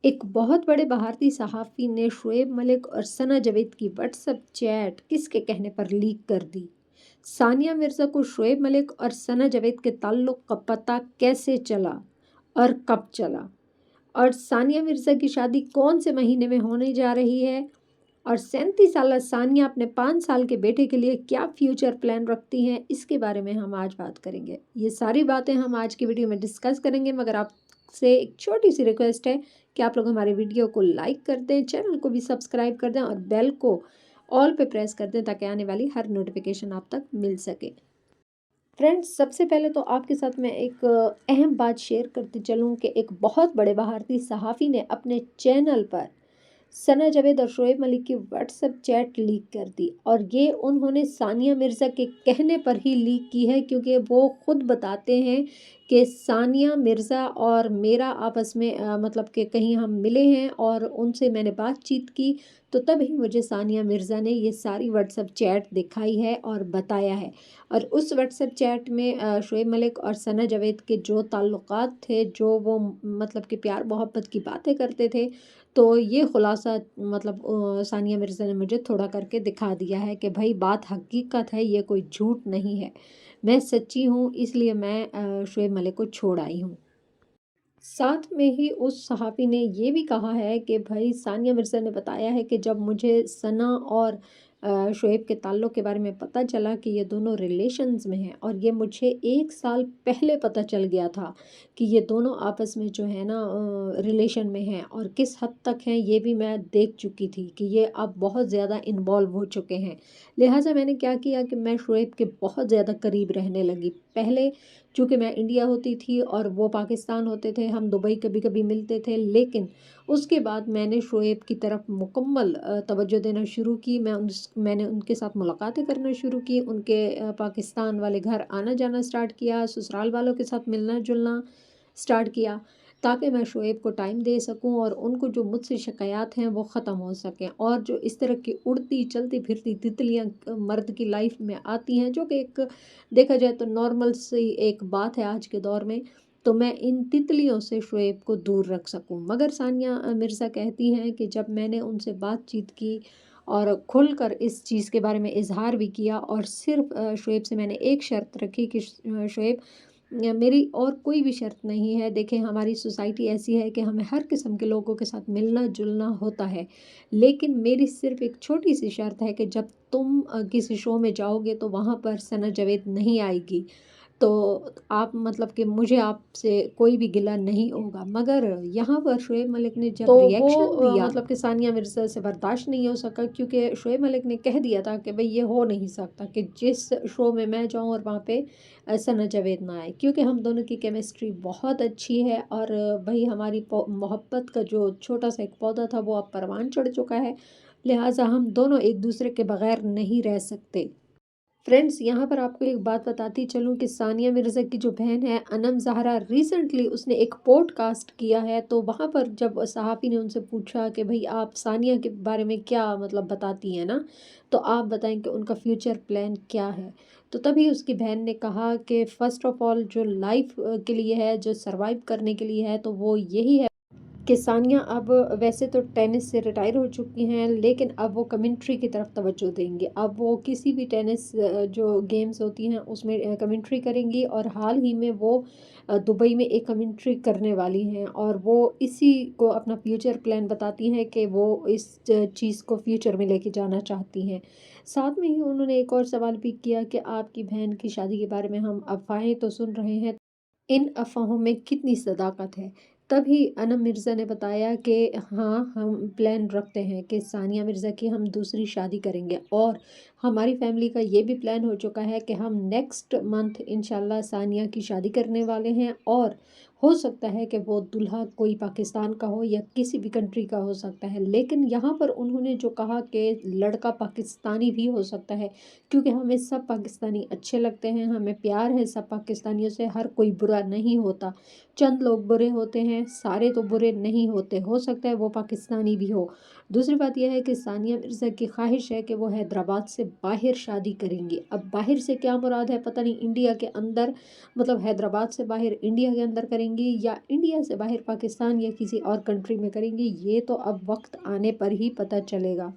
एक बहुत बड़े भारतीय सहाफ़ी ने शुएब मलिक और सना जावेद की व्हाट्सएप चैट किसके कहने पर लीक कर दी? सानिया मिर्ज़ा को शुएब मलिक और सना जावेद के ताल्लुक़ का पता कैसे चला और कब चला? और सानिया मिर्ज़ा की शादी कौन से महीने में होने जा रही है? और 37 साला सानिया अपने 5 साल के बेटे के लिए क्या फ्यूचर प्लान रखती हैं, इसके बारे में हम आज बात करेंगे। ये सारी बातें हम आज की वीडियो में डिस्कस करेंगे, मगर आपसे एक छोटी सी रिक्वेस्ट है कि आप लोग हमारे वीडियो को लाइक कर दें, चैनल को भी सब्सक्राइब कर दें और बेल को ऑल पे प्रेस कर दें ताकि आने वाली हर नोटिफिकेशन आप तक मिल सके। फ्रेंड्स, सबसे पहले तो आपके साथ मैं एक अहम बात शेयर करते चलूँ कि एक बहुत बड़े भारतीय सहाफ़ी ने अपने चैनल पर सना जावेद और शुएब मलिक की व्हाट्सएप चैट लीक कर दी, और ये उन्होंने सानिया मिर्ज़ा के कहने पर ही लीक की है, क्योंकि वो खुद बताते हैं कि सानिया मिर्ज़ा और मेरा आपस में मतलब कि कहीं हम मिले हैं और उनसे मैंने बातचीत की, तो तभी मुझे सानिया मिर्ज़ा ने ये सारी व्हाट्सएप चैट दिखाई है और बताया है। और उस व्हाट्सएप चैट में शुएब मलिक और सना जावेद के जो ताल्लुकात थे, जो वो मतलब कि प्यार मोहब्बत की बातें करते थे, तो ये खुलासा मतलब सानिया मिर्ज़ा ने मुझे थोड़ा करके दिखा दिया है कि भाई बात हकीकत है, ये कोई झूठ नहीं है। मैं सच्ची हूँ, इसलिए मैं शुएब मलिक को छोड़ आई हूँ। साथ में ही उस सहाफ़ी ने ये भी कहा है कि भाई सानिया मिर्ज़ा ने बताया है कि जब मुझे सना और शुएब के ताल्लुक़ के बारे में पता चला कि ये दोनों रिलेशंस में हैं, और ये मुझे 1 साल पहले पता चल गया था कि ये दोनों आपस में जो है ना रिलेशन में हैं, और किस हद तक हैं ये भी मैं देख चुकी थी कि ये अब बहुत ज़्यादा इन्वॉल्व हो चुके हैं। लिहाजा मैंने क्या किया कि मैं शुएब के बहुत ज़्यादा करीब रहने लगी। पहले चूँकि मैं इंडिया होती थी और वो पाकिस्तान होते थे, हम दुबई कभी कभी मिलते थे, लेकिन उसके बाद मैंने शुएब की तरफ मुकम्मल तवज्जो देना शुरू की। मैंने उनके साथ मुलाकातें करना शुरू की, उनके पाकिस्तान वाले घर आना जाना स्टार्ट किया, ससुराल वालों के साथ मिलना जुलना स्टार्ट किया, ताकि मैं शुएब को टाइम दे सकूं और उनको जो मुझसे शिकायत हैं वो ख़त्म हो सकें। और जो इस तरह की उड़ती चलती फिरती तितलियां मर्द की लाइफ में आती हैं, जो कि एक देखा जाए तो नॉर्मल सी एक बात है आज के दौर में, तो मैं इन तितलियों से शुएब को दूर रख सकूं। मगर सानिया मिर्ज़ा कहती हैं कि जब मैंने उनसे बातचीत की और खुलकर इस चीज़ के बारे में इजहार भी किया, और सिर्फ शुएब से मैंने एक शर्त रखी कि शुएब, मेरी और कोई भी शर्त नहीं है। देखें, हमारी सोसाइटी ऐसी है कि हमें हर किस्म के लोगों के साथ मिलना जुलना होता है, लेकिन मेरी सिर्फ एक छोटी सी शर्त है कि जब तुम किसी शो में जाओगे तो वहाँ पर सना जावेद नहीं आएगी, तो आप मतलब कि मुझे आपसे कोई भी गिला नहीं होगा। मगर यहाँ पर शुएब मलिक ने जब रिएक्शन दिया, मतलब कि सानिया मिर्ज़ा से बर्दाश्त नहीं हो सका, क्योंकि शुएब मलिक ने कह दिया था कि भाई ये हो नहीं सकता कि जिस शो में मैं जाऊँ और वहाँ पे सना जावेद ना आए, क्योंकि हम दोनों की केमिस्ट्री बहुत अच्छी है, और भाई हमारी मोहब्बत का जो छोटा सा एक पौधा था वो अब परवान चढ़ चुका है। लिहाजा हम दोनों एक दूसरे के बगैर नहीं रह सकते। फ्रेंड्स, यहाँ पर आपको एक बात बताती चलूँ कि सानिया मिर्ज़ा की जो बहन है अनम ज़हरा, रिसेंटली उसने एक पॉडकास्ट किया है, तो वहाँ पर जब सहाफ़ी ने उनसे पूछा कि भाई आप सानिया के बारे में क्या मतलब बताती हैं ना, तो आप बताएं कि उनका फ्यूचर प्लान क्या है। तो तभी उसकी बहन ने कहा कि फ़र्स्ट ऑफ़ ऑल जो लाइफ के लिए है, जो सर्वाइव करने के लिए है, तो वो यही है कि सानिया अब वैसे तो टेनिस से रिटायर हो चुकी हैं, लेकिन अब वो कमेंट्री की तरफ तवज्जो देंगी। अब वो किसी भी टेनिस जो गेम्स होती हैं उसमें कमेंट्री करेंगी, और हाल ही में वो दुबई में एक कमेंट्री करने वाली हैं, और वो इसी को अपना फ्यूचर प्लान बताती हैं कि वो इस चीज़ को फ्यूचर में लेके जाना चाहती हैं। साथ में ही उन्होंने एक और सवाल भी किया कि आपकी बहन की शादी के बारे में हम अफवाहें तो सुन रहे हैं, इन अफ़वाहों में कितनी सदाकत है? तभी अनम मिर्ज़ा ने बताया कि हाँ, हम प्लान रखते हैं कि सानिया मिर्ज़ा की हम दूसरी शादी करेंगे, और हमारी फैमिली का ये भी प्लान हो चुका है कि हम नेक्स्ट मंथ इंशाल्लाह सानिया की शादी करने वाले हैं, और हो सकता है कि वो दूल्हा कोई पाकिस्तान का हो या किसी भी कंट्री का हो सकता है। लेकिन यहाँ पर उन्होंने जो कहा कि लड़का पाकिस्तानी भी हो सकता है, क्योंकि हमें सब पाकिस्तानी अच्छे लगते हैं, हमें प्यार है सब पाकिस्तानियों से, हर कोई बुरा नहीं होता, चंद लोग बुरे होते हैं, सारे तो बुरे नहीं होते, हो सकता है वो पाकिस्तानी भी हो। दूसरी बात यह है कि सानिया मिर्ज़ा की ख्वाहिश है कि वो हैदराबाद से बाहर शादी करेंगी। अब बाहर से क्या मुराद है पता नहीं, इंडिया के अंदर मतलब हैदराबाद से बाहर इंडिया के अंदर करेंगी करेंगी या इंडिया से बाहर पाकिस्तान या किसी और कंट्री में करेंगी, ये तो अब वक्त आने पर ही पता चलेगा।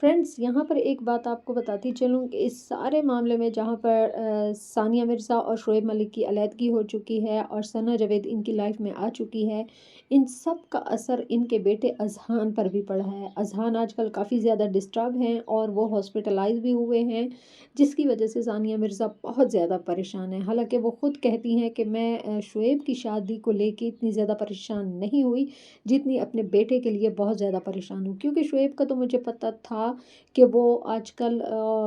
फ्रेंड्स, यहाँ पर एक बात आपको बताती चलूँ कि इस सारे मामले में जहाँ पर सानिया मिर्ज़ा और शोएब मलिक की अलहदगी हो चुकी है और सना जावेद इनकी लाइफ में आ चुकी है, इन सब का असर इनके बेटे अजहान पर भी पड़ा है। अजहान आजकल काफ़ी ज़्यादा डिस्टर्ब हैं और वो हॉस्पिटलाइज भी हुए हैं, जिसकी वजह से सानिया मिर्ज़ा बहुत ज़्यादा परेशान है। हालांकि वो ख़ुद कहती हैं कि मैं शोएब की शादी को लेके इतनी ज़्यादा परेशान नहीं हुई जितनी अपने बेटे के लिए बहुत ज़्यादा परेशान हूँ, क्योंकि शोएब का तो मुझे पता था कि वो आजकल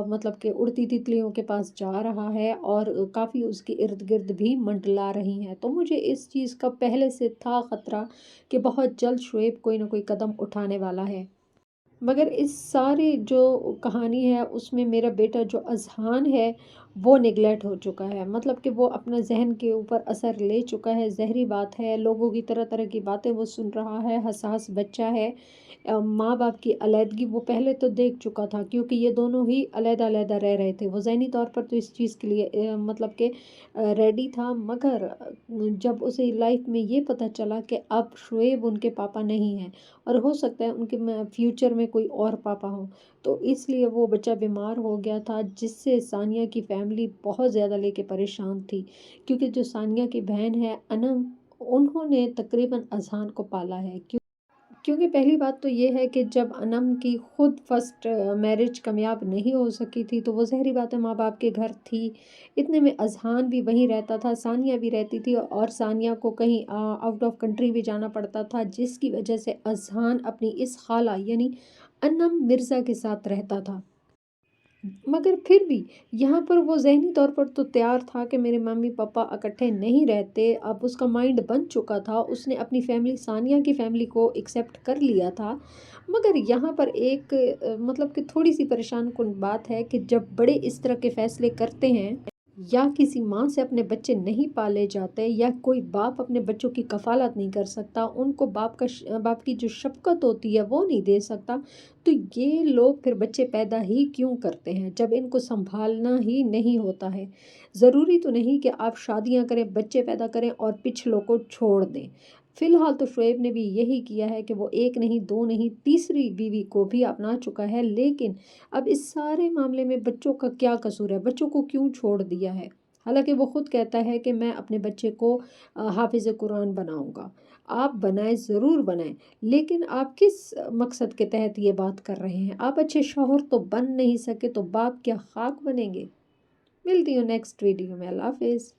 मतलब कि उड़ती तितलियों के पास जा रहा है और काफ़ी उसके इर्द गिर्द भी मंडला रही हैं। तो मुझे इस चीज़ का पहले से था ख़तरा कि बहुत जल्द शोएब कोई ना कोई कदम उठाने वाला है। मगर इस सारी जो कहानी है उसमें मेरा बेटा जो अज़हान है वो निगलेक्ट हो चुका है, मतलब कि वो अपना जहन के ऊपर असर ले चुका है। ज़हरी बात है, लोगों की तरह तरह की बातें वो सुन रहा है, हसास बच्चा है। माँ बाप की अलहदगी वो पहले तो देख चुका था, क्योंकि ये दोनों ही अलहदा अलहदा रह रहे थे। वो ज़हनी तौर पर तो इस चीज़ के लिए मतलब कि रेडी था, मगर जब उसे लाइफ में ये पता चला कि अब शोएब उनके पापा नहीं हैं और हो सकता है उनके फ्यूचर में कोई और पापा हो, तो इसलिए वो बच्चा बीमार हो गया था, जिससे सानिया की फैमिली बहुत ज़्यादा लेके परेशान थी। क्योंकि जो सानिया की बहन है अनम, उन्होंने तकरीबन अजहान को पाला है। क्योंकि पहली बात तो ये है कि जब अनम की खुद फर्स्ट मैरिज कामयाब नहीं हो सकी थी, तो वो ज़हरी बात है माँ बाप के घर थी। इतने में अजहान भी वहीं रहता था, सानिया भी रहती थी और सानिया को कहीं आउट ऑफ कंट्री भी जाना पड़ता था, जिसकी वजह से अजहान अपनी इस खाला यानी अनम मिर्ज़ा के साथ रहता था। मगर फिर भी यहाँ पर वो ज़हनी तौर पर तो तैयार था कि मेरे मम्मी पापा इकट्ठे नहीं रहते। अब उसका माइंड बन चुका था, उसने अपनी फैमिली सानिया की फैमिली को एक्सेप्ट कर लिया था। मगर यहाँ पर एक मतलब कि थोड़ी सी परेशान कुन बात है कि जब बड़े इस तरह के फ़ैसले करते हैं या किसी माँ से अपने बच्चे नहीं पाले जाते या कोई बाप अपने बच्चों की कफ़ालत नहीं कर सकता, उनको बाप की जो शफ़क़त होती है वो नहीं दे सकता, तो ये लोग फिर बच्चे पैदा ही क्यों करते हैं जब इनको संभालना ही नहीं होता है। ज़रूरी तो नहीं कि आप शादियां करें, बच्चे पैदा करें और पिछलों को छोड़ दें। फ़िलहाल तो शोएब ने भी यही किया है कि वो एक नहीं, दो नहीं, तीसरी बीवी को भी अपना चुका है। लेकिन अब इस सारे मामले में बच्चों का क्या कसूर है, बच्चों को क्यों छोड़ दिया है? हालांकि वो खुद कहता है कि मैं अपने बच्चे को हाफिज़ कुरान बनाऊंगा। आप बनाएं, ज़रूर बनाएं, लेकिन आप किस मकसद के तहत ये बात कर रहे हैं? आप अच्छे शौहर तो बन नहीं सके तो बाप क्या खाक बनेंगे? मिलती हूँ नेक्स्ट वीडियो में। अल्लाह हाफिज़।